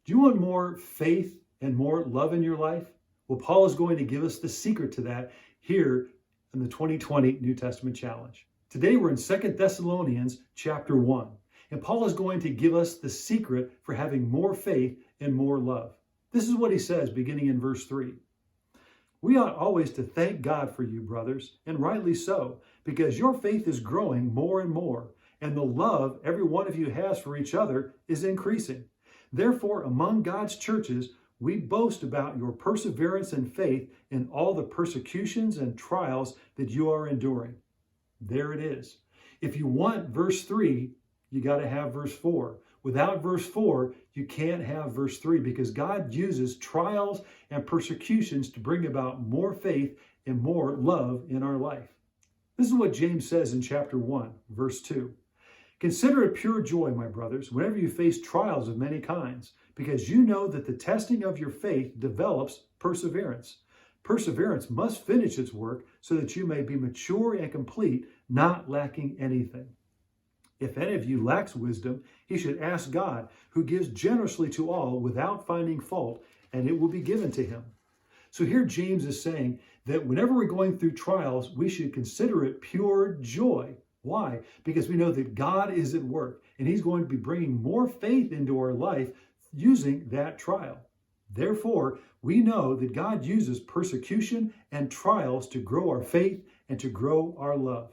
Do you want more faith and more love in your life? Well, Paul is going to give us the secret to that here in the 2020 New Testament Challenge. Today we're in 2 Thessalonians chapter 1, and Paul is going to give us the secret for having more faith and more love. This is what he says beginning in verse 3. We ought always to thank God for you, brothers, and rightly so, because your faith is growing more and more, and the love every one of you has for each other is increasing. Therefore, among God's churches, we boast about your perseverance and faith in all the persecutions and trials that you are enduring. There it is. If you want verse 3, you got to have verse 4. Without verse 4, you can't have verse 3 because God uses trials and persecutions to bring about more faith and more love in our life. This is what James says in chapter 1, verse 2. Consider it pure joy, my brothers, whenever you face trials of many kinds, because you know that the testing of your faith develops perseverance. Perseverance must finish its work so that you may be mature and complete, not lacking anything. If any of you lacks wisdom, he should ask God, who gives generously to all without finding fault, and it will be given to him. So here James is saying that whenever we're going through trials, we should consider it pure joy. Why? Because we know that God is at work, and he's going to be bringing more faith into our life using that trial. Therefore, we know that God uses persecution and trials to grow our faith and to grow our love.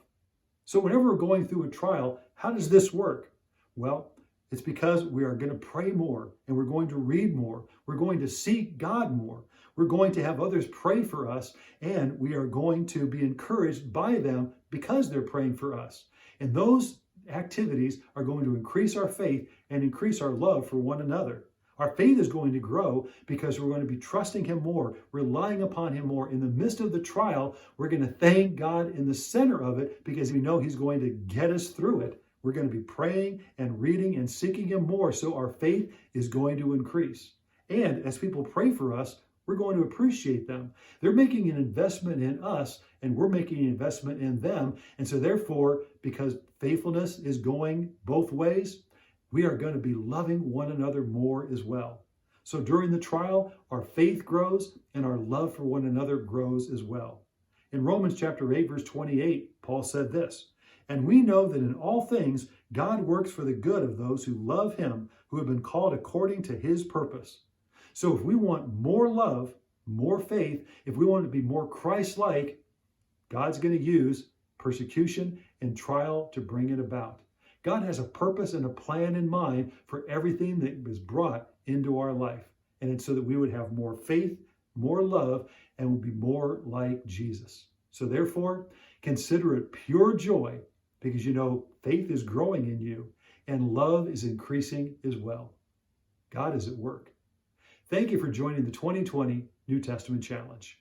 So whenever we're going through a trial, how does this work? Well, it's because we are going to pray more and we're going to read more. We're going to seek God more. We're going to have others pray for us, and we are going to be encouraged by them because they're praying for us. And those activities are going to increase our faith and increase our love for one another. Our faith is going to grow because we're going to be trusting him more, relying upon him more. In the midst of the trial, we're going to thank God in the center of it because we know he's going to get us through it. We're going to be praying and reading and seeking him more, so our faith is going to increase. And as people pray for us, we're going to appreciate them. They're making an investment in us, and we're making an investment in them. And so therefore, because faithfulness is going both ways, we are going to be loving one another more as well. So during the trial, our faith grows and our love for one another grows as well. In Romans chapter 8, verse 28, Paul said this, "And we know that in all things God works for the good of those who love him, who have been called according to his purpose." So if we want more love, more faith, if we want to be more Christ-like, God's going to use persecution and trial to bring it about. God has a purpose and a plan in mind for everything that is brought into our life. And it's so that we would have more faith, more love, and would be more like Jesus. So therefore, consider it pure joy because you know faith is growing in you and love is increasing as well. God is at work. Thank you for joining the 2020 New Testament Challenge.